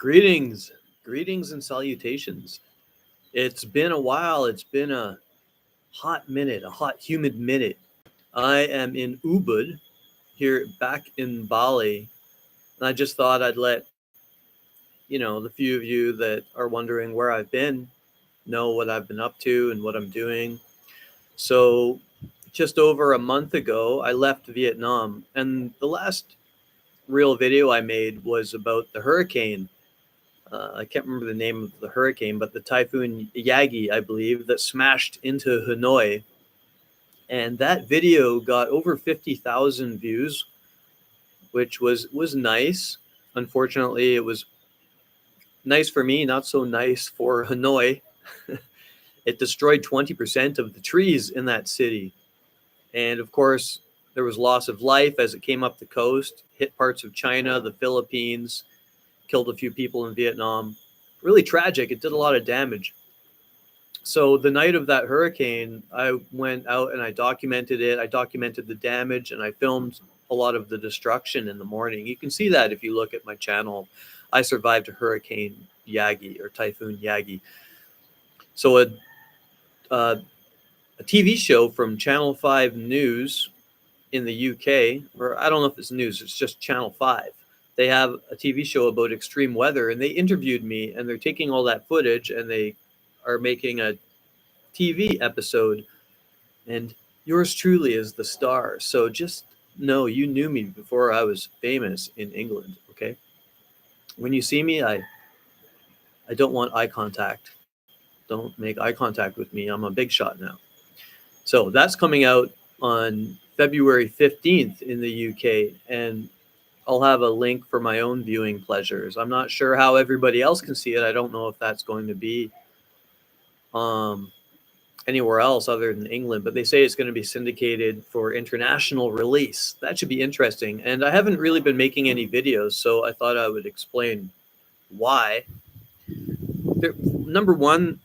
Greetings, greetings and salutations. It's been a while. It's been a hot minute, a hot, humid minute. I am in Ubud here back in Bali. And I just thought I'd let, the few of you that are wondering where I've been know what I've been up to and what I'm doing. So, just over a month ago, I left Vietnam. And the last real video I made was about the hurricane. I can't remember the name of the hurricane, but the typhoon Yagi, I believe, that smashed into Hanoi. And that video got over 50,000 views, which was nice. Unfortunately, it was nice for me, not so nice for Hanoi. It destroyed 20% of the trees in that city. And of course, there was loss of life as it came up the coast, hit parts of China, the Philippines, killed a few people in Vietnam. Really tragic. It did a lot of damage. So the night of that hurricane, I went out and I documented it. I documented the damage and I filmed a lot of the destruction in the morning. You can see that if you look at my channel. I survived a Hurricane Yagi or Typhoon Yagi. So a TV show from Channel 5 News in the UK, or I don't know if it's news, it's just Channel 5. They have a TV show about extreme weather, and they interviewed me, and they're taking all that footage, and they are making a TV episode, and yours truly is the star. So just know you knew me before I was famous in England, okay? When you see me, I don't want eye contact. Don't make eye contact with me. I'm a big shot now. So that's coming out on February 15th in the UK, and I'll have a link for my own viewing pleasures. I'm not sure how everybody else can see it. I don't know if that's going to be anywhere else other than England, but they say it's going to be syndicated for international release. That should be interesting. And I haven't really been making any videos, so I thought I would explain why. Number one,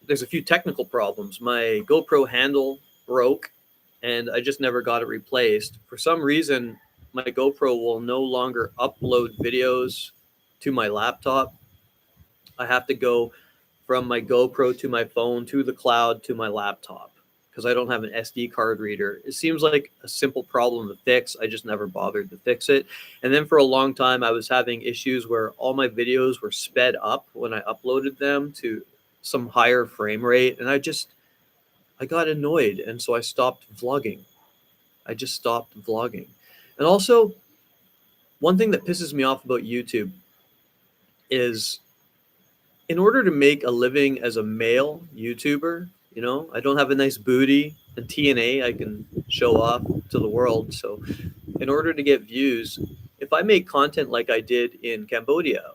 there's a few technical problems. My GoPro handle broke, and I just never got it replaced. For some reason, my GoPro will no longer upload videos to my laptop. I have to go from my GoPro to my phone to the cloud to my laptop because I don't have an SD card reader. It seems like a simple problem to fix. I just never bothered to fix it. And then for a long time, I was having issues where all my videos were sped up when I uploaded them to some higher frame rate. And I got annoyed. And so I stopped vlogging. I just stopped vlogging. And also, one thing that pisses me off about YouTube is in order to make a living as a male YouTuber, I don't have a nice booty and TNA I can show off to the world. So in order to get views, if I make content like I did in Cambodia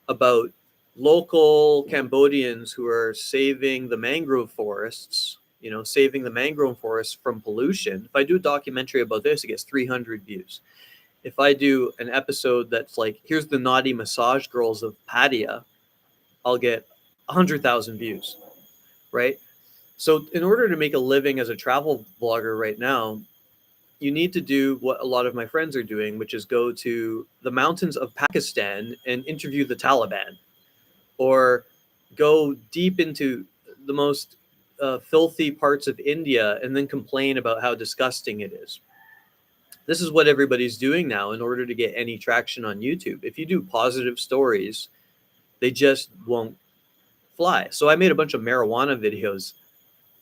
about local Cambodians who are saving the mangrove forests, saving the mangrove forests from pollution, if I do a documentary about this, it gets 300 views. If I do an episode that's like, here's the naughty massage girls of Pattaya, I'll get 100,000 views, right? So in order to make a living as a travel vlogger right now, you need to do what a lot of my friends are doing, which is go to the mountains of Pakistan and interview the Taliban, or go deep into the most filthy parts of India and then complain about how disgusting it is. This is what everybody's doing now in order to get any traction on YouTube. If you do positive stories, they just won't fly. So I made a bunch of marijuana videos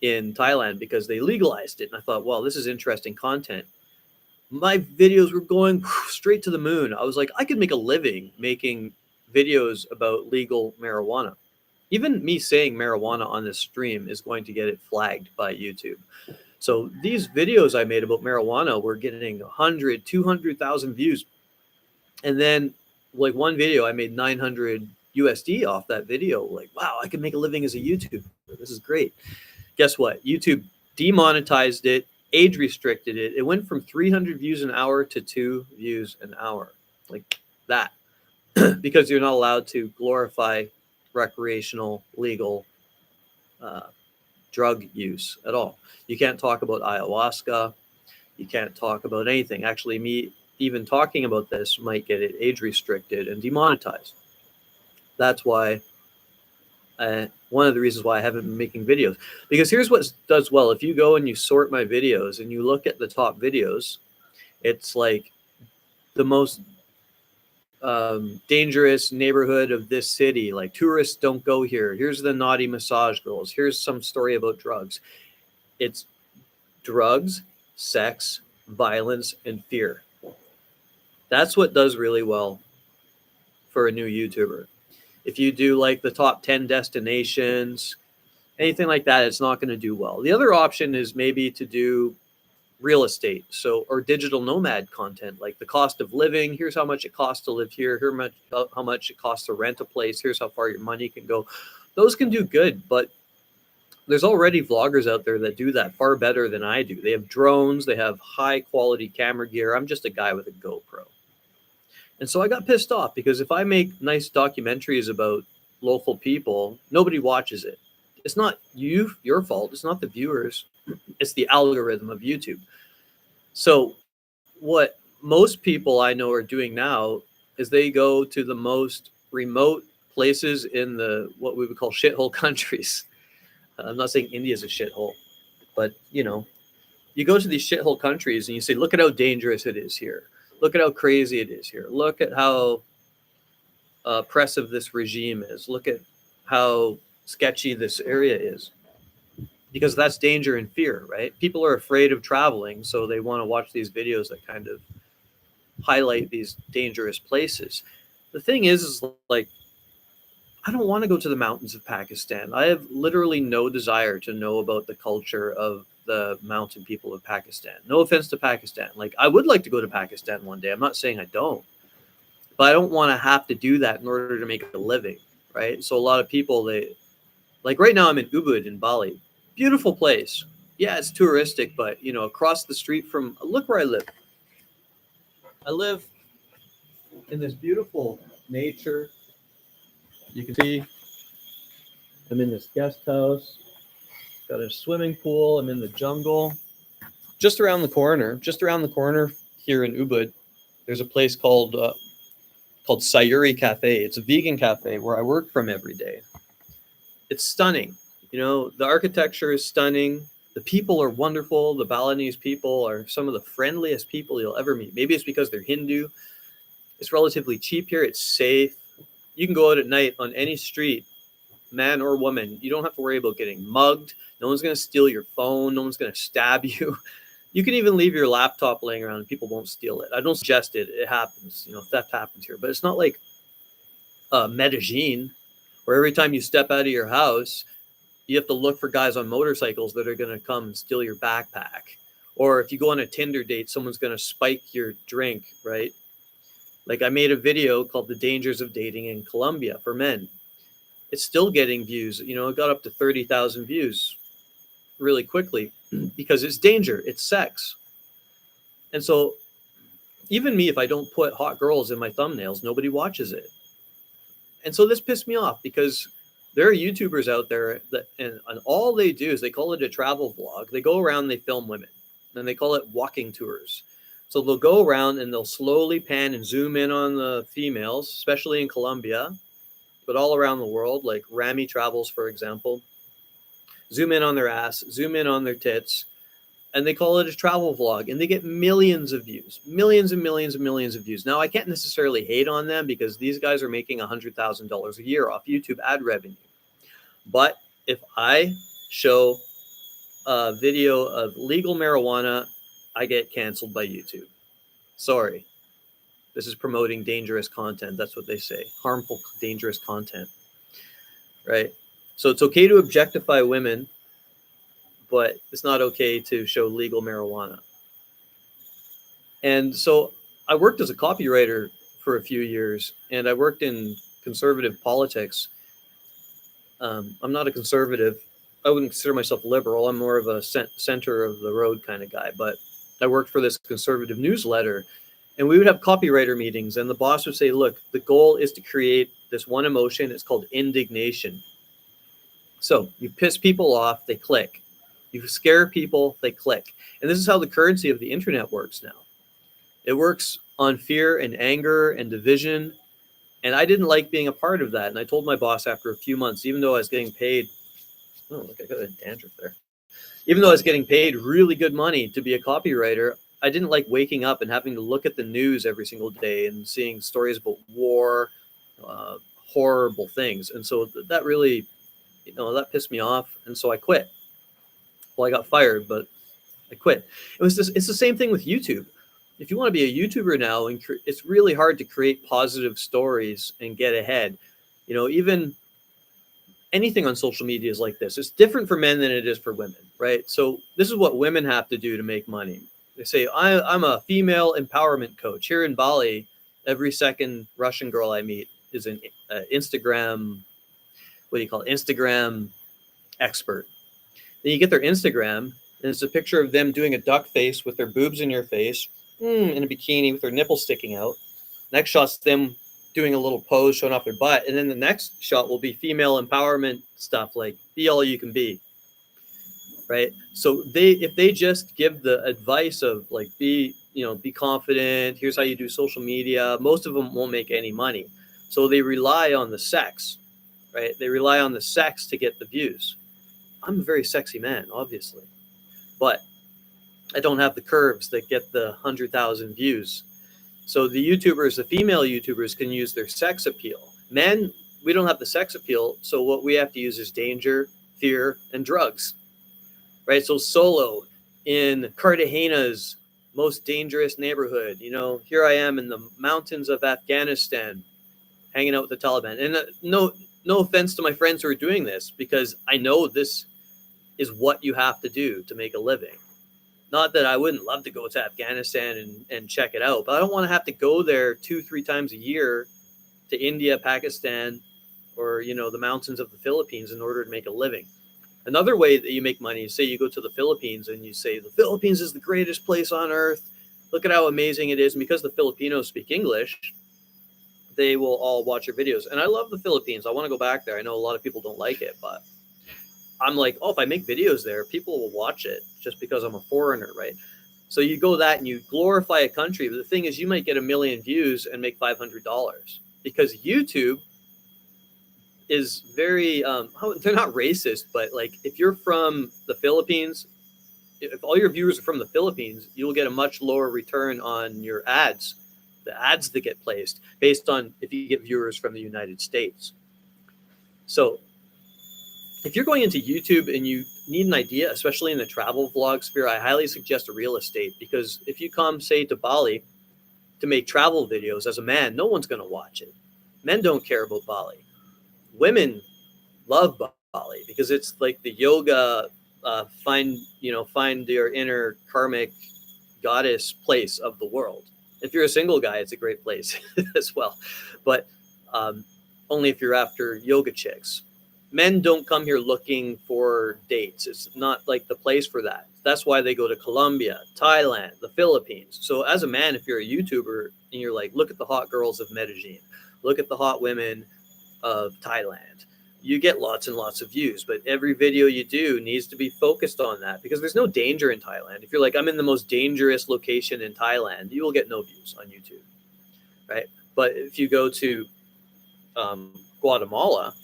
in Thailand because they legalized it. And I thought, well, this is interesting content. My videos were going straight to the moon. I was like, I could make a living making videos about legal marijuana. Even me saying marijuana on this stream is going to get it flagged by YouTube. So these videos I made about marijuana were getting 100, 200,000 views. And then like one video, I made 900 USD off that video. Like, wow, I can make a living as a YouTuber. This is great. Guess what? YouTube demonetized it, age restricted it. It went from 300 views an hour to 2 views an hour, like that, because you're not allowed to glorify recreational, legal drug use at all. You can't talk about ayahuasca. You can't talk about anything. Actually, me even talking about this might get it age restricted and demonetized. That's why one of the reasons why I haven't been making videos. Because here's what does well. If you go and you sort my videos and you look at the top videos, it's like the most dangerous neighborhood of this city. Like, tourists don't go here. Here's the naughty massage girls. Here's some story about drugs. It's drugs, sex, violence, and fear. That's what does really well for a new YouTuber. If you do like the top 10 destinations, anything like that, it's not going to do well. The other option is maybe to do real estate, or digital nomad content, like the cost of living. Here's how much it costs to live here. Here's how much it costs to rent a place. Here's how far your money can go. Those can do good, but there's already vloggers out there that do that far better than I do. They have drones. They have high quality camera gear. I'm just a guy with a GoPro. And so I got pissed off because if I make nice documentaries about local people, nobody watches it. It's not your fault. It's not the viewers. It's the algorithm of YouTube. So what most people I know are doing now is they go to the most remote places in what we would call shithole countries. I'm not saying India is a shithole, but you go to these shithole countries and you say, look at how dangerous it is here. Look at how crazy it is here. Look at how oppressive this regime is. Look at how sketchy this area is. Because that's danger and fear, right? People are afraid of traveling, so they want to watch these videos that kind of highlight these dangerous places. The thing is like, I don't want to go to the mountains of Pakistan. I have literally no desire to know about the culture of the mountain people of Pakistan. No offense to Pakistan. Like, I would like to go to Pakistan one day. I'm not saying I don't, but I don't want to have to do that in order to make a living, right? So a lot of people, like right now I'm in Ubud in Bali. Beautiful place. Yeah, it's touristic, but across the street from, look where I live. I live in this beautiful nature. You can see I'm in this guest house, got a swimming pool. I'm in the jungle. Just around the corner here in Ubud, there's a place called Sayuri Cafe. It's a vegan cafe where I work from every day. It's stunning. The architecture is stunning. The people are wonderful. The Balinese people are some of the friendliest people you'll ever meet. Maybe it's because they're Hindu. It's relatively cheap here. It's safe. You can go out at night on any street, man or woman. You don't have to worry about getting mugged. No one's going to steal your phone. No one's going to stab you. You can even leave your laptop laying around and people won't steal it. I don't suggest it. It happens. Theft happens here. But it's not like Medellin, where every time you step out of your house, you have to look for guys on motorcycles that are going to come and steal your backpack. Or if you go on a Tinder date, someone's going to spike your drink, right? Like, I made a video called The Dangers of Dating in Colombia for men. It's still getting views. It got up to 30,000 views really quickly because it's danger. It's sex. And so even me, if I don't put hot girls in my thumbnails, nobody watches it. And so this pissed me off because there are YouTubers out there that, and all they do is they call it a travel vlog. They go around, they film women, and they call it walking tours. So they'll go around and they'll slowly pan and zoom in on the females, especially in Colombia, but all around the world, like Rami Travels, for example. Zoom in on their ass, zoom in on their tits, and they call it a travel vlog, and they get millions of views, millions and millions and millions of views. Now, I can't necessarily hate on them because these guys are making $100,000 a year off YouTube ad revenue. But if I show a video of legal marijuana, I get canceled by YouTube. Sorry. This is promoting dangerous content. That's what they say. Harmful, dangerous content. Right? So it's okay to objectify women, but it's not okay to show legal marijuana. And so I worked as a copywriter for a few years, and I worked in conservative politics. I'm not a conservative. I wouldn't consider myself liberal. I'm more of a center of the road kind of guy. But I worked for this conservative newsletter, and we would have copywriter meetings, and the boss would say, look, the goal is to create this one emotion. It's called indignation. So you piss people off, they click. You scare people, they click. And this is how the currency of the internet works now. It works on fear and anger and division. And I didn't like being a part of that. And I told my boss after a few months, even though I was getting paid, oh, look, I got a dandruff there. Even though I was getting paid really good money to be a copywriter, I didn't like waking up and having to look at the news every single day and seeing stories about war, uh, horrible things. And so that really, that pissed me off. And so I quit. Well, I got fired, but I quit. It's the same thing with YouTube. If you want to be a YouTuber now, and it's really hard to create positive stories and get ahead. Even anything on social media is like this. It's different for men than it is for women, right? So this is what women have to do to make money. They say, I'm a female empowerment coach. Here in Bali, every second Russian girl I meet is an Instagram, what do you call it? Instagram expert. Then you get their Instagram, and it's a picture of them doing a duck face with their boobs in your face, in a bikini with their nipples sticking out. Next shot's them doing a little pose showing off their butt, and then the next shot will be female empowerment stuff like be all you can be, right? So if they just give the advice of like be confident, here's how you do social media, most of them won't make any money. So they rely on the sex, right? They rely on the sex to get the views. I'm a very sexy man, obviously, but I don't have the curves that get the 100,000 views. So the female YouTubers can use their sex appeal. Men, we don't have the sex appeal. So what we have to use is danger, fear, and drugs, right? So Solo in Cartagena's most dangerous neighborhood, here I am in the mountains of Afghanistan, hanging out with the Taliban. And no offense to my friends who are doing this, because I know this is what you have to do to make a living. Not that I wouldn't love to go to Afghanistan and check it out, but I don't want to have to go there 2-3 times a year to India, Pakistan, or, the mountains of the Philippines in order to make a living. Another way that you make money is, say you go to the Philippines and you say, the Philippines is the greatest place on earth. Look at how amazing it is. And because the Filipinos speak English, they will all watch your videos. And I love the Philippines. I want to go back there. I know a lot of people don't like it, but I'm like, if I make videos there, people will watch it just because I'm a foreigner, right? So you go that and you glorify a country. But the thing is, you might get 1 million views and make $500 because YouTube is very, they're not racist, but like if you're from the Philippines, if all your viewers are from the Philippines, you'll get a much lower return on your ads, the ads that get placed based on if you get viewers from the United States. So if you're going into YouTube and you need an idea, especially in the travel vlog sphere, I highly suggest a real estate, because if you come, say, to Bali to make travel videos as a man, no one's going to watch it. Men don't care about Bali. Women love Bali because it's like the yoga, find your inner karmic goddess place of the world. If you're a single guy, it's a great place as well, but only if you're after yoga chicks. Men don't come here looking for dates. It's not like the place for that. That's why they go to Colombia, Thailand, the Philippines. So as a man, if you're a YouTuber and you're like, look at the hot girls of Medellin, look at the hot women of Thailand, you get lots and lots of views. But every video you do needs to be focused on that, because there's no danger in Thailand. If you're like, I'm in the most dangerous location in Thailand, you will get no views on YouTube, right? But if you go to Guatemala,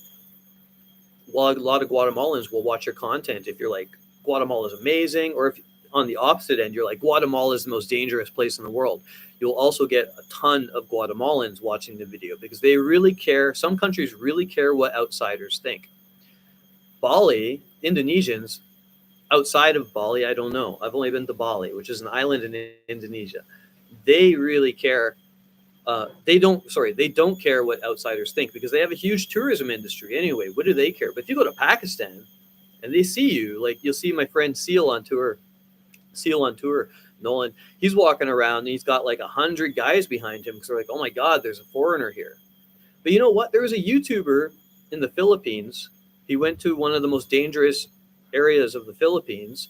well, a lot of Guatemalans will watch your content if you're like, Guatemala is amazing, or if on the opposite end, you're like, Guatemala is the most dangerous place in the world. You'll also get a ton of Guatemalans watching the video because they really care. Some countries really care what outsiders think. Bali, Indonesians, outside of Bali, I don't know. I've only been to Bali, which is an island in Indonesia. They really care. They don't care what outsiders think because they have a huge tourism industry anyway. What do they care? But if you go to Pakistan and they see you, like you'll see my friend Seal on tour, Nolan, he's walking around and he's got like 100 guys behind him because they're like, oh my God, there's a foreigner here. But you know what? There was a YouTuber in the Philippines. He went to one of the most dangerous areas of the Philippines,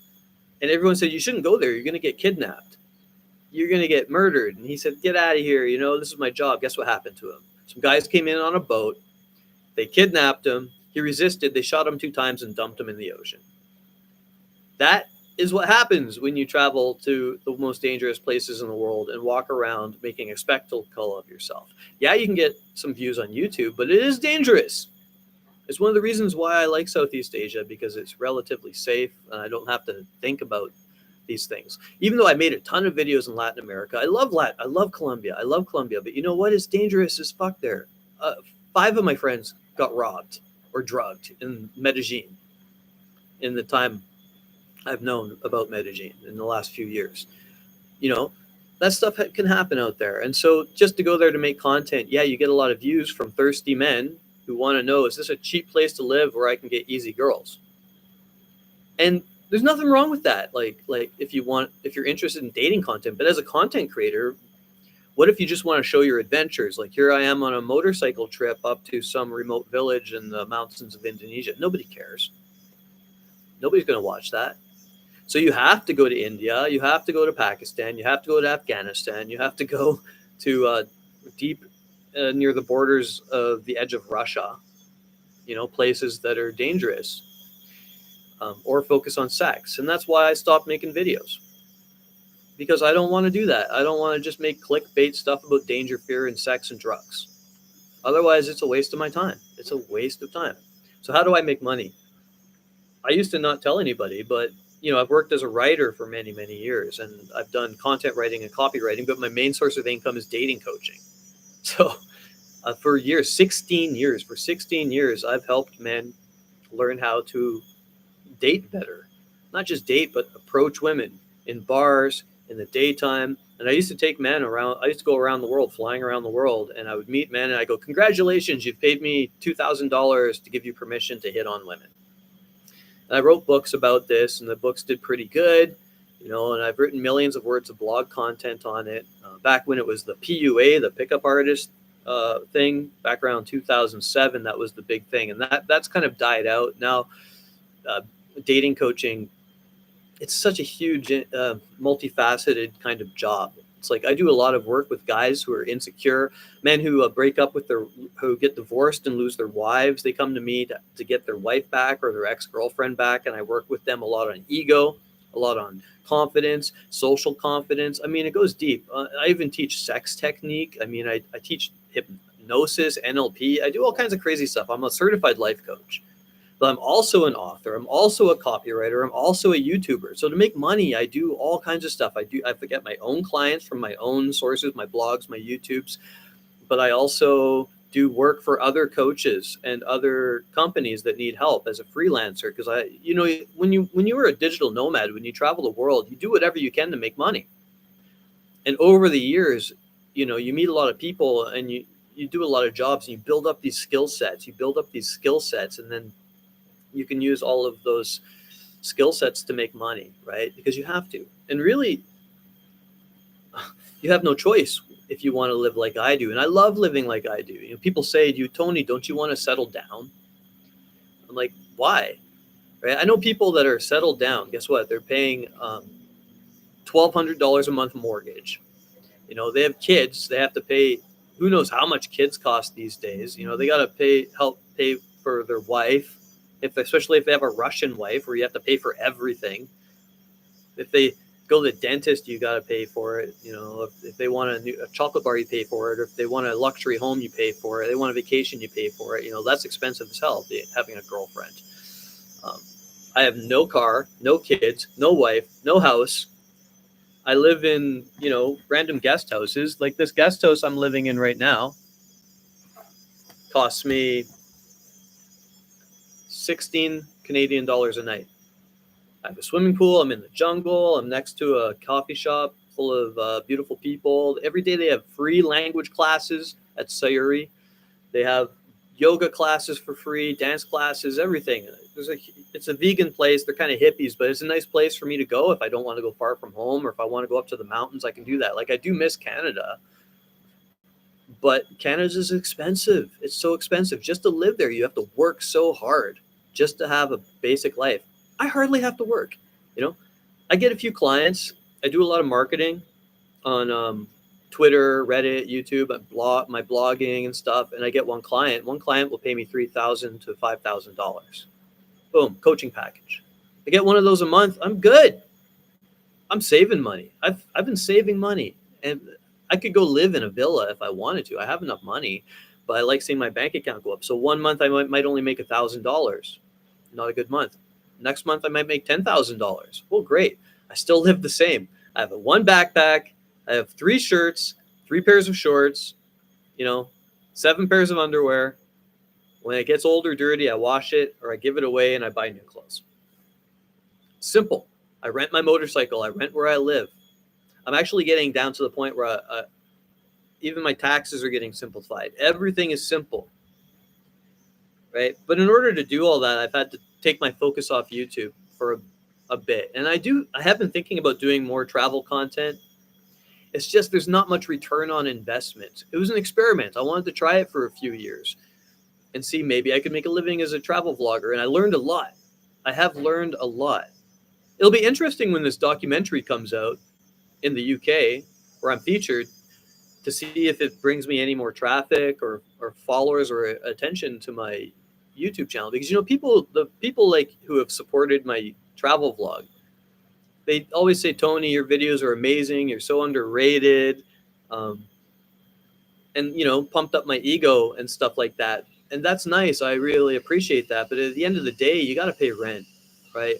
and everyone said, you shouldn't go there. You're going to get kidnapped. You're going to get murdered. And he said, get out of here. This is my job. Guess what happened to him? Some guys came in on a boat. They kidnapped him. He resisted. They shot him 2 times and dumped him in the ocean. That is what happens when you travel to the most dangerous places in the world and walk around making a spectacle of yourself. Yeah, you can get some views on YouTube, but it is dangerous. It's one of the reasons why I like Southeast Asia, because it's relatively safe and I don't have to think about these things. Even though I made a ton of videos in Latin America, I love Colombia. I love Colombia, but you know what? It's dangerous as fuck there. 5 of my friends got robbed or drugged in Medellin in the time I've known about Medellin in the last few years. You know, that stuff can happen out there. And so just to go there to make content, yeah, you get a lot of views from thirsty men who want to know, is this a cheap place to live where I can get easy girls? And there's nothing wrong with that. Like if you're interested in dating content, but as a content creator, what if you just want to show your adventures? Like, here I am on a motorcycle trip up to some remote village in the mountains of Indonesia. Nobody cares. Nobody's going to watch that. So you have to go to India, you have to go to Pakistan, you have to go to Afghanistan, you have to go to deep near the borders of the edge of Russia, places that are dangerous, or focus on sex. And that's why I stopped making videos, because I don't want to do that. I don't want to just make clickbait stuff about danger, fear, and sex and drugs. Otherwise, it's a waste of my time. It's a waste of time. So how do I make money? I used to not tell anybody, but I've worked as a writer for many, many years, and I've done content writing and copywriting, but my main source of income is dating coaching. So for 16 years, I've helped men learn how to date better. Not just date, but approach women in bars, in the daytime. And I used to take men around. I used to go around the world, flying around the world, and I would meet men and I go, congratulations, you've paid me $2,000 to give you permission to hit on women. And I wrote books about this, and the books did pretty good, and I've written millions of words of blog content on it. Back when it was the PUA, the pickup artist thing, back around 2007, that was the big thing. And that's kind of died out. Now, dating coaching, it's such a huge, multifaceted kind of job. It's like I do a lot of work with guys who are insecure, men who break up with who get divorced and lose their wives. They come to me to get their wife back or their ex-girlfriend back, and I work with them a lot on ego, a lot on confidence, social confidence. I mean, it goes deep. I even teach sex technique. I mean, I teach hypnosis, NLP. I do all kinds of crazy stuff. I'm a certified life coach. But I'm also an author. I'm also a copywriter. I'm also a YouTuber. So to make money, I do all kinds of stuff. I get my own clients from my own sources, my blogs, my YouTubes. But I also do work for other coaches and other companies that need help as a freelancer. Because when you were a digital nomad, when you travel the world, you do whatever you can to make money. And over the years, you meet a lot of people and you do a lot of jobs and you build up these skill sets. And then you can use all of those skill sets to make money, right? Because you have to. And really, you have no choice if you want to live like I do. And I love living like I do. People say to you, Tony, don't you want to settle down? I'm like, why? Right? I know people that are settled down. Guess what? They're paying $1,200 a month mortgage. They have kids. They have to pay, who knows how much kids cost these days. They got to help pay for their wife. Especially if they have a Russian wife where you have to pay for everything. If they go to the dentist, you got to pay for it. If they want a chocolate bar, you pay for it. Or if they want a luxury home, you pay for it. They want a vacation, you pay for it. That's expensive as hell, having a girlfriend. I have no car, no kids, no wife, no house. I live in, random guest houses. Like this guest house I'm living in right now costs me 16 Canadian dollars a night. I have a swimming pool. I'm in the jungle. I'm next to a coffee shop full of beautiful people. Every day they have free language classes at Sayuri. They have yoga classes for free, dance classes, everything. It's a vegan place. They're kind of hippies, but it's a nice place for me to go if I don't want to go far from home, or if I want to go up to the mountains, I can do that. Like, I do miss Canada. But Canada's expensive. It's so expensive. Just to live there, you have to work so hard just to have a basic life. I hardly have to work. I get a few clients. I do a lot of marketing on Twitter, Reddit, YouTube, my blogging and stuff. And I get one client. One client will pay me $3,000 to $5,000. Boom, coaching package. I get one of those a month. I'm good. I'm saving money. I've been saving money, and I could go live in a villa if I wanted to. I have enough money, but I like seeing my bank account go up. So one month I might only make $1,000. Not a good month. Next month I might make $10,000. Well, great. I still live the same. I have one backpack. I have 3 shirts, 3 pairs of shorts. 7 pairs of underwear. When it gets old or dirty, I wash it or I give it away and I buy new clothes. Simple. I rent my motorcycle. I rent where I live. I'm actually getting down to the point where even my taxes are getting simplified. Everything is simple, right? But in order to do all that, I've had to take my focus off YouTube for a bit. And I have been thinking about doing more travel content. It's just there's not much return on investment. It was an experiment. I wanted to try it for a few years and see maybe I could make a living as a travel vlogger. And I learned a lot. I have learned a lot. It'll be interesting when this documentary comes out in the UK where I'm featured to see if it brings me any more traffic or followers or attention to my YouTube channel. Because, the people like who have supported my travel vlog, they always say, Tony, your videos are amazing. You're so underrated. And pumped up my ego and stuff like that. And that's nice. I really appreciate that. But at the end of the day, you got to pay rent, right?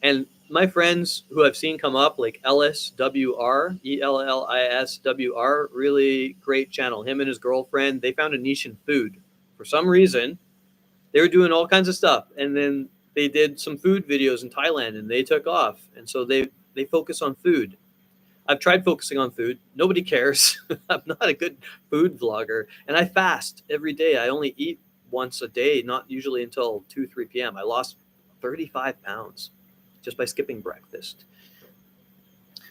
And my friends who I've seen come up, like LSWR, ELLISWR, really great channel. Him and his girlfriend, they found a niche in food. For some reason, they were doing all kinds of stuff. And then they did some food videos in Thailand and they took off. And so they focus on food. I've tried focusing on food. Nobody cares. I'm not a good food vlogger. And I fast every day. I only eat once a day, not usually until 2, 3 p.m. I lost 35 pounds just by skipping breakfast.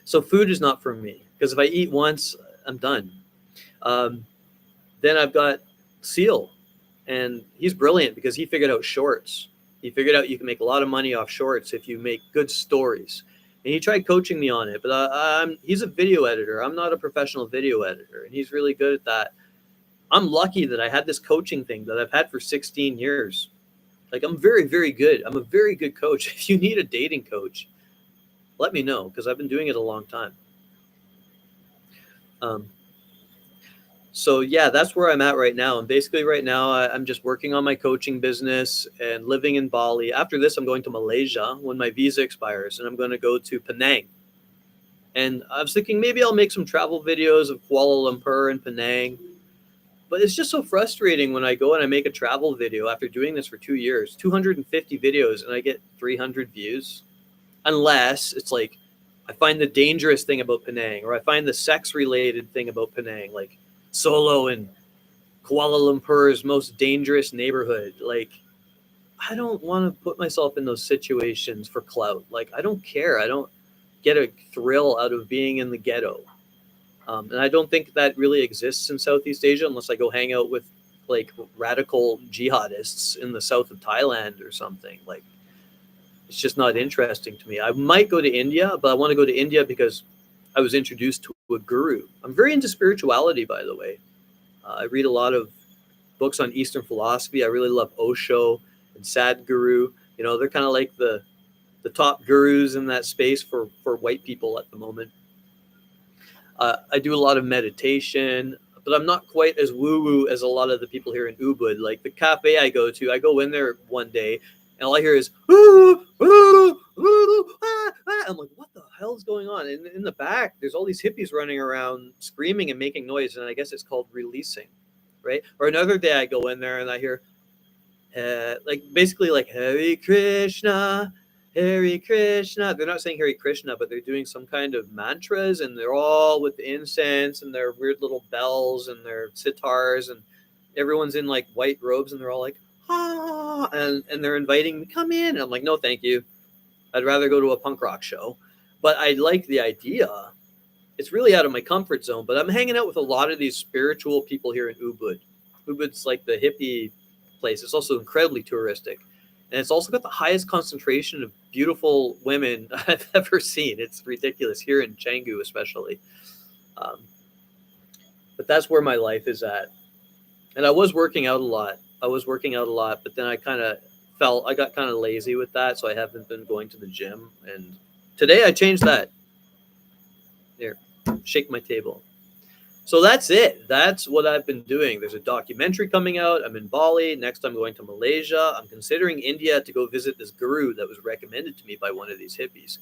So food is not for me because if I eat once, I'm done. Then I've got Seal, and he's brilliant because he figured out shorts. He figured out you can make a lot of money off shorts if you make good stories. And he tried coaching me on it, but he's a video editor. I'm not a professional video editor, and he's really good at that. I'm lucky that I had this coaching thing that I've had for 16 years. Like, I'm very, very good. I'm a very good coach. If you need a dating coach, let me know because I've been doing it a long time. So yeah, that's where I'm at right now. And basically right now I'm just working on my coaching business and living in Bali. After this, I'm going to Malaysia when my visa expires, and I'm going to go to Penang. And I was thinking maybe I'll make some travel videos of Kuala Lumpur and Penang. But it's just so frustrating when I go and I make a travel video after doing this for 2 years, 250 videos, and I get 300 views. Unless it's like I find the dangerous thing about Penang, or I find the sex-related thing about Penang, like Solo in Kuala Lumpur's most dangerous neighborhood. Like, I don't want to put myself in those situations for clout. Like, I don't care. I don't get a thrill out of being in the ghetto. And I don't think that really exists in Southeast Asia unless I go hang out with like radical jihadists in the south of Thailand or something. Like, it's just not interesting to me. I might go to India, but I want to go to India because I was introduced to a guru. I'm very into spirituality, by the way. I read a lot of books on Eastern philosophy. I really love Osho and Sadhguru. They're kind of like the top gurus in that space for white people at the moment. I do a lot of meditation, but I'm not quite as woo-woo as a lot of the people here in Ubud. Like the cafe I go in there one day, and all I hear is, ooh, ooh, ooh, ah, ah. I'm like, what the hell is going on? And in the back, there's all these hippies running around screaming and making noise, and I guess it's called releasing, right? Or another day I go in there and I hear, basically like, Hare Krishna, Hare Krishna. They're not saying Hare Krishna, but they're doing some kind of mantras, and they're all with the incense and their weird little bells and their sitars, and everyone's in like white robes, and they're all like, ah, and they're inviting me, come in. And I'm like, no, thank you. I'd rather go to a punk rock show. But I like the idea. It's really out of my comfort zone, but I'm hanging out with a lot of these spiritual people here in Ubud. Ubud's like the hippie place. It's also incredibly touristic. And it's also got the highest concentration of beautiful women I've ever seen. It's ridiculous, here in Canggu especially. But that's where my life is at. And I was working out a lot. But then I got kind of lazy with that. So I haven't been going to the gym. And Today I changed that. Here, shake my table. So that's it. That's what I've been doing. There's a documentary coming out. I'm in Bali. Next, I'm going to Malaysia. I'm considering India to go visit this guru that was recommended to me by one of these hippies,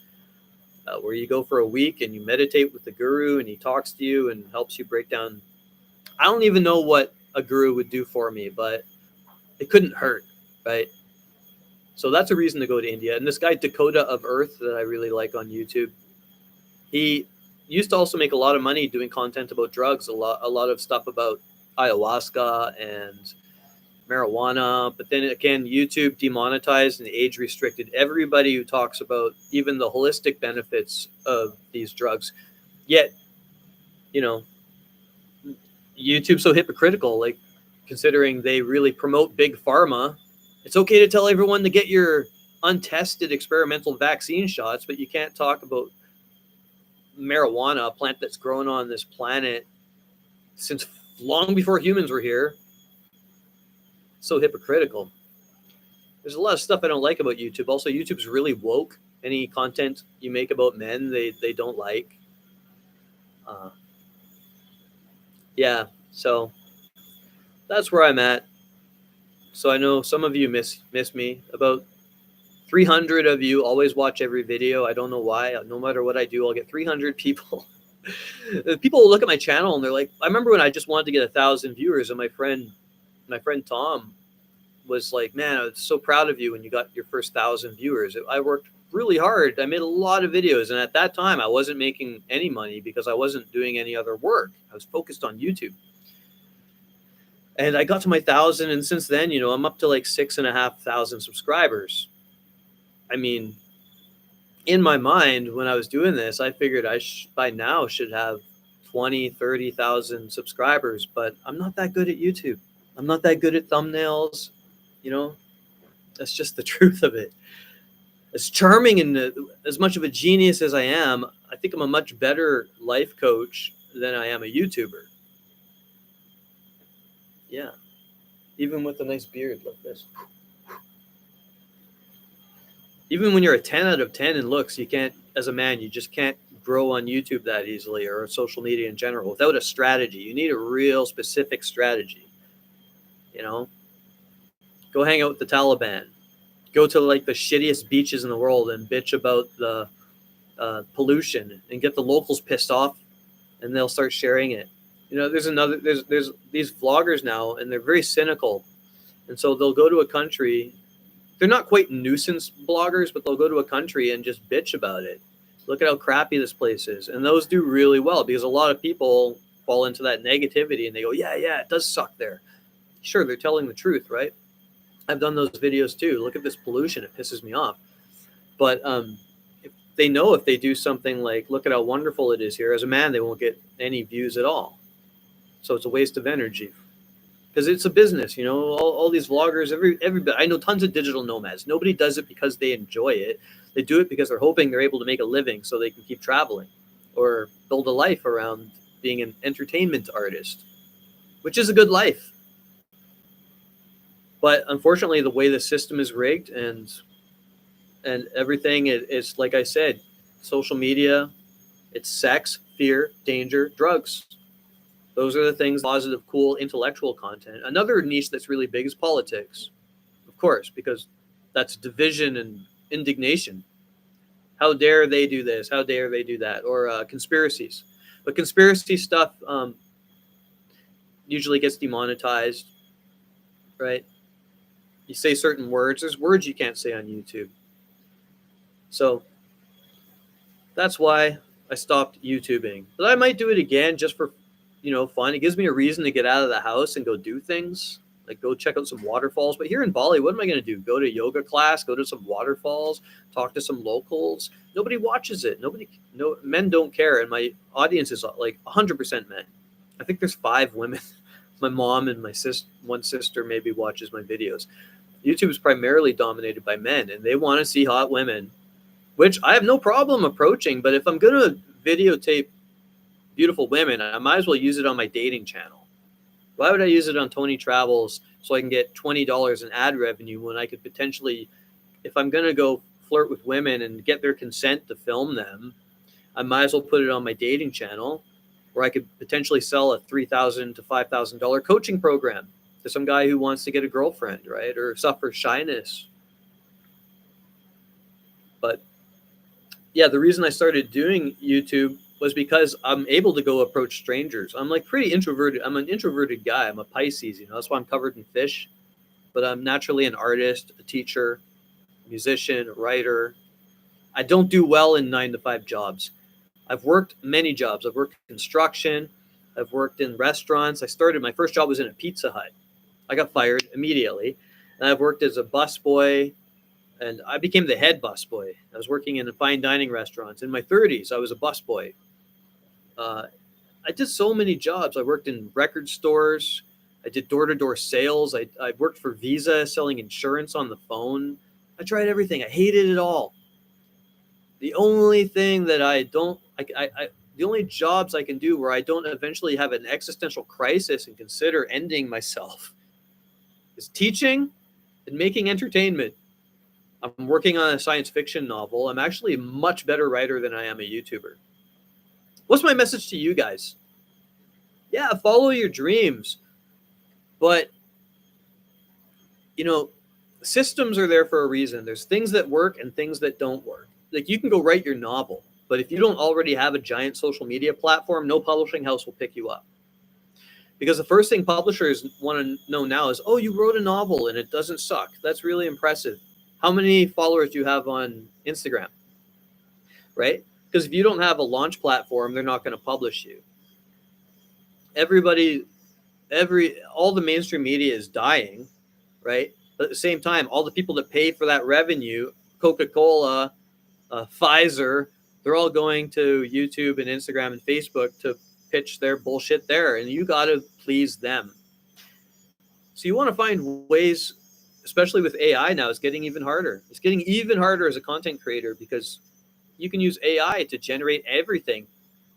where you go for a week and you meditate with the guru and he talks to you and helps you break down. I don't even know what a guru would do for me, but it couldn't hurt, right? So that's a reason to go to India. And this guy, Dakota of Earth, that I really like on YouTube, he used to also make a lot of money doing content about drugs, a lot of stuff about ayahuasca and marijuana. But then again, YouTube demonetized and age restricted everybody who talks about even the holistic benefits of these drugs. Yet, you know, YouTube's so hypocritical, like considering they really promote big pharma. It's okay to tell everyone to get your untested experimental vaccine shots, but you can't talk about marijuana, a plant that's grown on this planet since long before humans were here. So hypocritical. There's a lot of stuff I don't like about YouTube. Also, YouTube's really woke. Any content you make about men, they don't like. Yeah, so that's where I'm at. So I know some of you miss me. About 300 of you always watch every video. I don't know why. No matter what I do, I'll get 300 people. People will look at my channel and they're like, I remember when I just wanted to get 1,000 viewers, and my friend Tom was like, man, I was so proud of you when you got your first 1,000 viewers. I worked really hard. I made a lot of videos. And at that time, I wasn't making any money because I wasn't doing any other work. I was focused on YouTube. And I got to my 1,000. And since then, you know, I'm up to like 6,500 subscribers. I mean, in my mind, when I was doing this, I figured I by now should have 20, 30,000 subscribers, but I'm not that good at YouTube. I'm not that good at thumbnails. You know, that's just the truth of it. As charming and as much of a genius as I am, I think I'm a much better life coach than I am a YouTuber. Yeah. Even with a nice beard like this. Even when you're a 10 out of 10 in looks, you can't, as a man, you just can't grow on YouTube that easily, or social media in general, without a strategy. You need a real specific strategy. You know, go hang out with the Taliban. Go to like the shittiest beaches in the world and bitch about the pollution and get the locals pissed off, and they'll start sharing it. You know, there's these vloggers now, and they're very cynical. And so they'll go to a country. They're not quite nuisance bloggers, but they'll go to a country and just bitch about it. Look at how crappy this place is. And those do really well because a lot of people fall into that negativity and they go, yeah, it does suck there. Sure, they're telling the truth, right? I've done those videos too. Look at this pollution. It pisses me off. But if they know if they do something like, look at how wonderful it is here, as a man, they won't get any views at all. So it's a waste of energy. Because it's a business, you know, all these vloggers, everybody. I know tons of digital nomads. Nobody does it because they enjoy it. They do it because they're hoping they're able to make a living so they can keep traveling or build a life around being an entertainment artist, which is a good life. But unfortunately, the way the system is rigged and everything, it's like I said, social media, it's sex, fear, danger, drugs. Those are the things, positive, cool, intellectual content. Another niche that's really big is politics, of course, because that's division and indignation. How dare they do this? How dare they do that? Or conspiracies. But conspiracy stuff usually gets demonetized, right? You say certain words. There's words you can't say on YouTube. So that's why I stopped YouTubing. But I might do it again just for, you know, fun. It gives me a reason to get out of the house and go do things, like go check out some waterfalls. But here in Bali, what am I going to do? Go to yoga class, go to some waterfalls, talk to some locals. Nobody watches it. Men don't care. And my audience is like 100% men. I think there's 5 women. My mom and one sister maybe watches my videos. YouTube is primarily dominated by men, and they want to see hot women, which I have no problem approaching. But if I'm going to videotape beautiful women, I might as well use it on my dating channel. Why would I use it on Tony Travels so I can get $20 in ad revenue when I could potentially, if I'm going to go flirt with women and get their consent to film them, I might as well put it on my dating channel, where I could potentially sell a $3,000 to $5,000 coaching program to some guy who wants to get a girlfriend, right? Or suffers shyness. But yeah, the reason I started doing YouTube was because I'm able to go approach strangers. I'm like pretty introverted. I'm an introverted guy. I'm a Pisces, that's why I'm covered in fish. But I'm naturally an artist, a teacher, musician, a writer. I don't do well in 9-to-5 jobs. I've worked many jobs. I've worked in construction. I've worked in restaurants. My first job was in a Pizza Hut. I got fired immediately. And I've worked as a busboy, and I became the head busboy. I was working in fine dining restaurants. In my 30s, I was a busboy. I did so many jobs. I worked in record stores. I did door-to-door sales. I worked for Visa selling insurance on the phone. I tried everything. I hated it all. The only thing that the only jobs I can do where I don't eventually have an existential crisis and consider ending myself is teaching and making entertainment. I'm working on a science fiction novel. I'm actually a much better writer than I am a YouTuber. What's my message to you guys? Yeah, follow your dreams. But, systems are there for a reason. There's things that work and things that don't work. Like, you can go write your novel, but if you don't already have a giant social media platform, no publishing house will pick you up. Because the first thing publishers want to know now is, oh, you wrote a novel and it doesn't suck. That's really impressive. How many followers do you have on Instagram? Right? Because if you don't have a launch platform, they're not going to publish you. All the mainstream media is dying, right? But at the same time, all the people that pay for that revenue, Coca-Cola, Pfizer, they're all going to YouTube and Instagram and Facebook to pitch their bullshit there, and you got to please them. So you want to find ways, especially with AI now, it's getting even harder. It's getting even harder as a content creator because you can use AI to generate everything.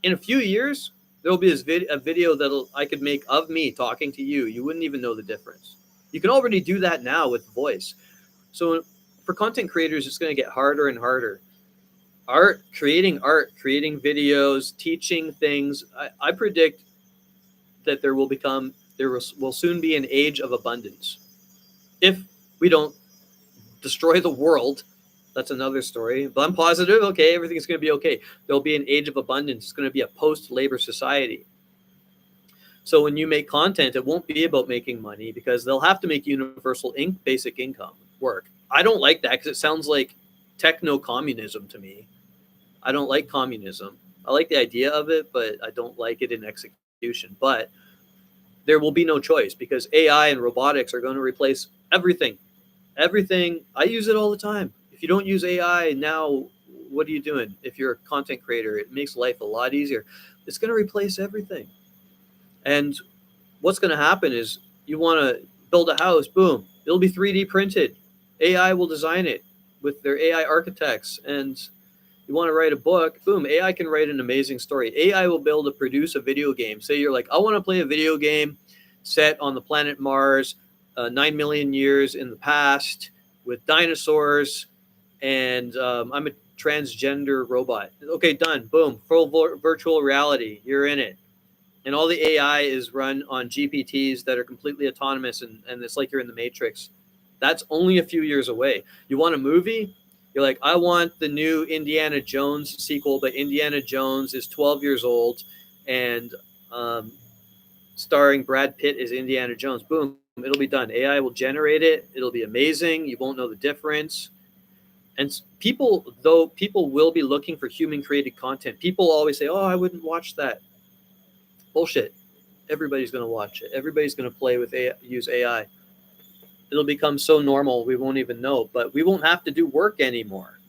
In a few years, there will be a video that I could make of me talking to you. You wouldn't even know the difference. You can already do that now with voice. So for content creators, it's going to get harder and harder. Creating videos, teaching things. I predict that there will soon be an age of abundance. If we don't destroy the world, that's another story. But I'm positive, okay, everything's going to be okay. There'll be an age of abundance. It's going to be a post-labor society. So when you make content, it won't be about making money because they'll have to make universal basic income work. I don't like that because it sounds like techno-communism to me. I don't like communism. I like the idea of it, but I don't like it in execution. But there will be no choice because AI and robotics are going to replace everything. Everything. I use it all the time. If you don't use AI now, what are you doing? If you're a content creator, it makes life a lot easier. It's going to replace everything. And what's going to happen is you want to build a house, boom, it'll be 3D printed. AI will design it with their AI architects. And you want to write a book, boom, AI can write an amazing story. AI will be able to produce a video game. Say you're like, I want to play a video game set on the planet Mars, 9 million years in the past with dinosaurs, and I'm a transgender robot. Okay, done. Boom. Full virtual reality. You're in it. And all the AI is run on GPTs that are completely autonomous, and it's like you're in the Matrix. That's only a few years away. You want a movie? You're like, I want the new Indiana Jones sequel, but Indiana Jones is 12 years old, and starring Brad Pitt as Indiana Jones. Boom. It'll be done. AI will generate it. It'll be amazing. You won't know the difference. And people will be looking for human-created content. People always say, oh, I wouldn't watch that. Bullshit. Everybody's going to watch it. Everybody's going to play with AI, use AI. It'll become so normal we won't even know. But we won't have to do work anymore.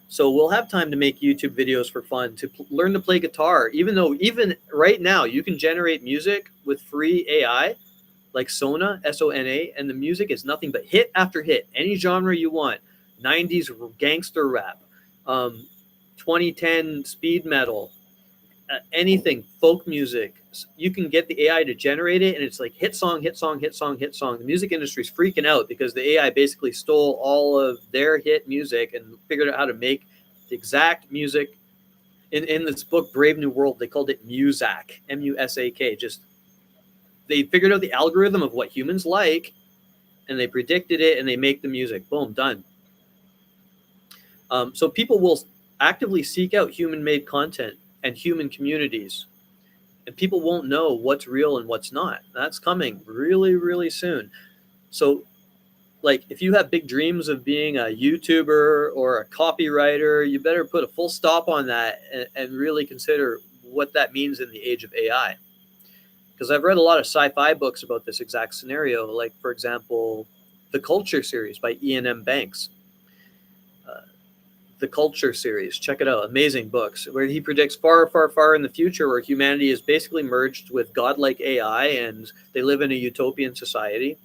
So we'll have time to make YouTube videos for fun, to learn to play guitar. Even right now, you can generate music with free AI, like Sona, S-O-N-A, and the music is nothing but hit after hit. Any genre you want. 90s gangster rap, 2010 speed metal, anything, folk music. You can get the AI to generate it, and it's like hit song, hit song, hit song, hit song. The music industry's freaking out because the AI basically stole all of their hit music and figured out how to make the exact music. In this book, Brave New World, they called it Muzak, Musak. Just they figured out the algorithm of what humans like, and they predicted it, and they make the music. Boom, done. So people will actively seek out human-made content and human communities, and people won't know what's real and what's not. That's coming really, really soon. So, like, if you have big dreams of being a YouTuber or a copywriter, you better put a full stop on that and really consider what that means in the age of AI. Because I've read a lot of sci-fi books about this exact scenario, like, for example, The Culture series by Ian M. Banks. The Culture series, check it out. Amazing books where he predicts far, far, far in the future where humanity is basically merged with godlike AI and they live in a utopian society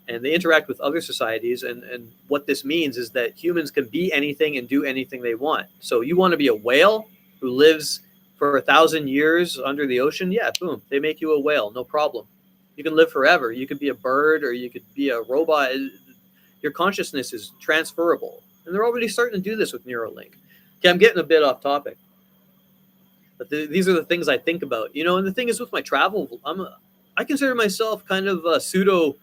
and they interact with other societies. And what this means is that humans can be anything and do anything they want. So you want to be a whale who lives for 1,000 years under the ocean? Yeah, boom, they make you a whale, no problem. You can live forever. You could be a bird or you could be a robot. Your consciousness is transferable. And they're already starting to do this with Neuralink. Okay, I'm getting a bit off topic. But these are the things I think about. And the thing is with my travel, I consider myself kind of a pseudo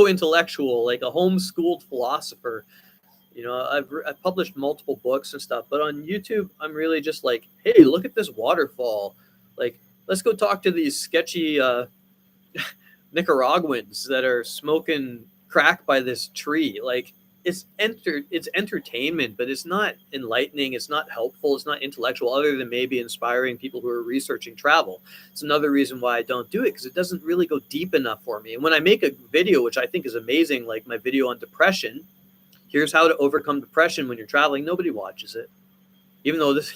intellectual, like a homeschooled philosopher. I've published multiple books and stuff, but on YouTube, I'm really just like, hey, look at this waterfall. Like, let's go talk to these sketchy Nicaraguans that are smoking crack by this tree. Like, it's entertainment, but it's not enlightening. It's not helpful. It's not intellectual, other than maybe inspiring people who are researching travel. It's another reason why I don't do it, because it doesn't really go deep enough for me. And when I make a video, which I think is amazing, like my video on depression, here's how to overcome depression when you're traveling, nobody watches it. Even though this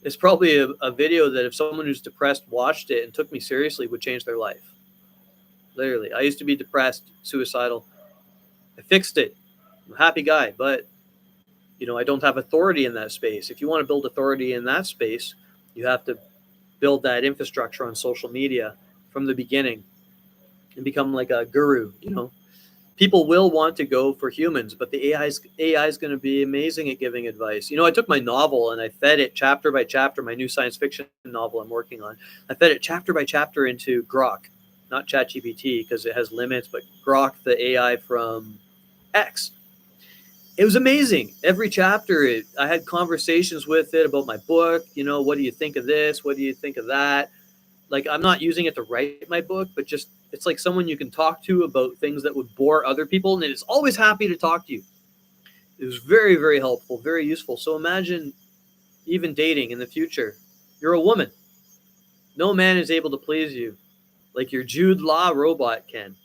is probably a video that if someone who's depressed watched it and took me seriously would change their life. Literally. I used to be depressed, suicidal. I fixed it. I'm a happy guy, but I don't have authority in that space. If you want to build authority in that space, you have to build that infrastructure on social media from the beginning and become like a guru. People will want to go for humans, but the AI is going to be amazing at giving advice. I took my novel and I fed it chapter by chapter, my new science fiction novel I'm working on. I fed it chapter by chapter into Grok, not ChatGPT because it has limits, but Grok, the AI from X. It was amazing. Every chapter, I had conversations with it about my book. What do you think of this? What do you think of that? Like, I'm not using it to write my book, but just it's like someone you can talk to about things that would bore other people, and it's always happy to talk to you. It was very, very helpful, very useful. So imagine even dating in the future. You're a woman. No man is able to please you like your Jude Law robot can.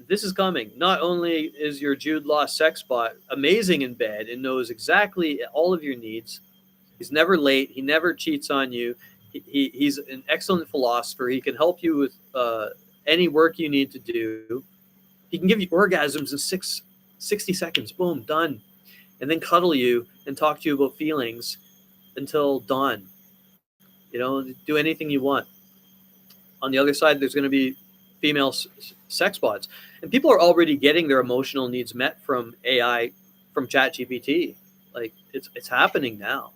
This is coming. Not only is your Jude Law sex bot amazing in bed and knows exactly all of your needs, he's never late, he never cheats on you, he's an excellent philosopher, he can help you with any work you need to do, he can give you orgasms in 60 seconds, boom, done, and then cuddle you and talk to you about feelings until dawn. Do anything you want. On the other side, there's going to be female sex bots, and people are already getting their emotional needs met from AI, from ChatGPT. Like, it's happening now.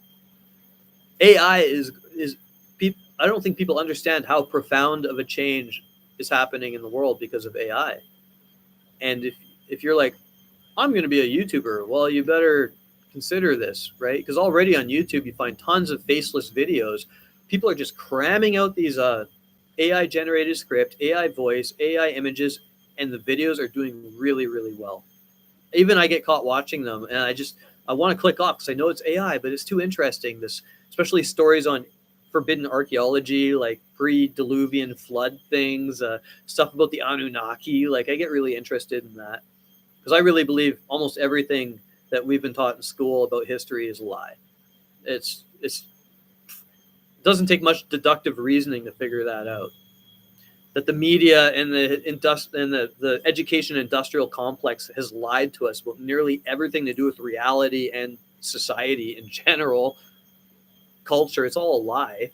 AI is I don't think people understand how profound of a change is happening in the world because of AI. And if you're like, I'm going to be a YouTuber, well, you better consider this, right? Because already on YouTube you find tons of faceless videos. People are just cramming out these AI generated script, AI voice, AI images, and the videos are doing really, really well. Even I get caught watching them, and I want to click off because I know it's AI, but it's too interesting. Especially stories on forbidden archaeology, like pre-Diluvian flood things, stuff about the Anunnaki. Like, I get really interested in that because I really believe almost everything that we've been taught in school about history is a lie. It doesn't take much deductive reasoning to figure that out. That the media and the education industrial complex has lied to us about nearly everything to do with reality and society in general. culture. It's all a lie.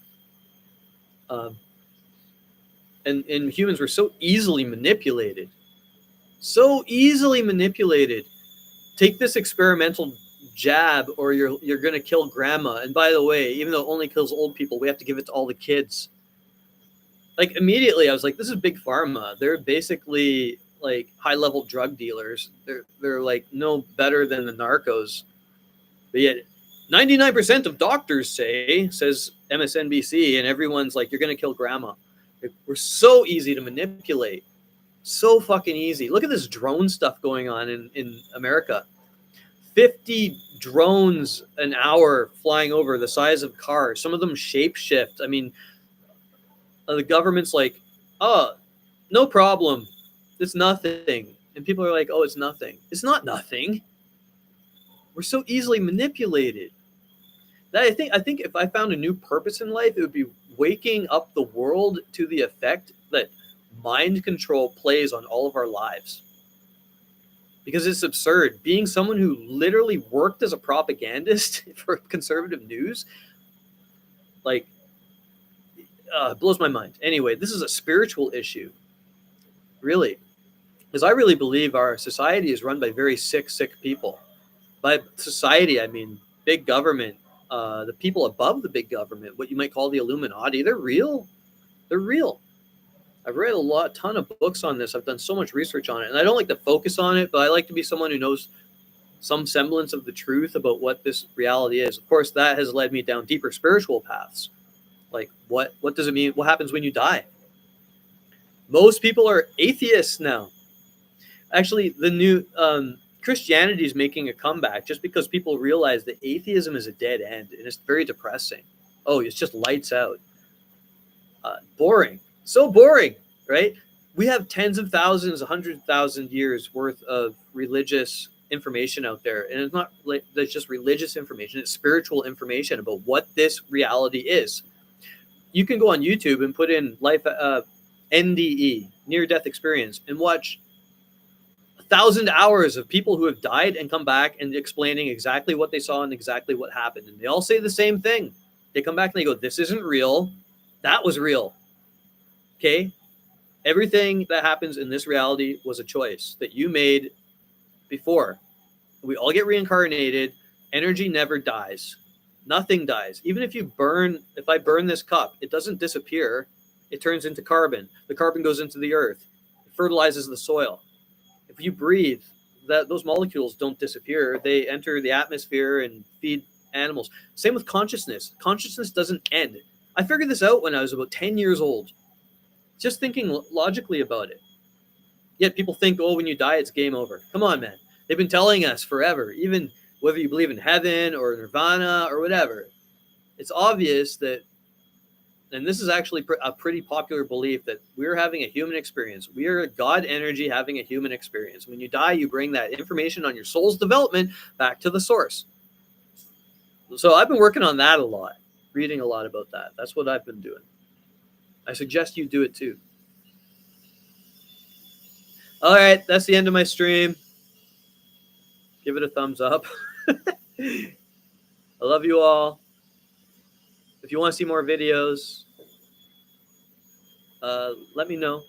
And humans were so easily manipulated. So easily manipulated. Take this experimental jab or you're going to kill grandma. And by the way, even though it only kills old people, we have to give it to all the kids. Like immediately I was like, this is big pharma. They're basically like high-level drug dealers. They're like no better than the narcos. But yet 99% of doctors says MSNBC, and everyone's like, you're going to kill grandma. We're so easy to manipulate. So fucking easy. Look at this drone stuff going on in America. 50 drones an hour flying over the size of cars. Some of them shapeshift. I mean, the government's like, oh, no problem. It's nothing. And people are like, oh, it's nothing. It's not nothing. We're so easily manipulated. That I think if I found a new purpose in life, it would be waking up the world to the effect that mind control plays on all of our lives. Because it's absurd. Being someone who literally worked as a propagandist for conservative news, like, it blows my mind. Anyway, this is a spiritual issue. Really. Because I really believe our society is run by very sick people. By society, I mean big government, the people above the big government, what you might call the Illuminati. They're real. They're real. I've read a ton of books on this. I've done so much research on it. And I don't like to focus on it, but I like to be someone who knows some semblance of the truth about what this reality is. Of course, that has led me down deeper spiritual paths. Like, what does it mean? What happens when you die? Most people are atheists now. Actually, the new Christianity is making a comeback just because people realize that atheism is a dead end, and it's very depressing. Oh, it's just lights out. Boring. So boring, right? We have tens of thousands, 100,000 years worth of religious information out there. And it's not like that's just religious information. It's spiritual information about what this reality is. You can go on YouTube and put in life, NDE, near-death experience, and watch 1,000 hours of people who have died and come back and explaining exactly what they saw and exactly what happened. And they all say the same thing. They come back and they go, this isn't real. That was real. Okay? Everything that happens in this reality was a choice that you made before. We all get reincarnated. Energy never dies. Nothing dies. Even if I burn this cup, it doesn't disappear. It turns into carbon. The carbon goes into the earth. It fertilizes the soil. If you breathe, those molecules don't disappear. They enter the atmosphere and feed animals. Same with consciousness. Consciousness doesn't end. I figured this out when I was about 10 years old. Just thinking logically about it. Yet people think, oh, when you die, it's game over. Come on, man. They've been telling us forever, even whether you believe in heaven or nirvana or whatever. It's obvious that, and this is actually a pretty popular belief, that we're having a human experience. We are God energy having a human experience. When you die, you bring that information on your soul's development back to the source. So I've been working on that a lot, reading a lot about that. That's what I've been doing. I suggest you do it too. All right, that's the end of my stream. Give it a thumbs up. I love you all. If you want to see more videos, let me know.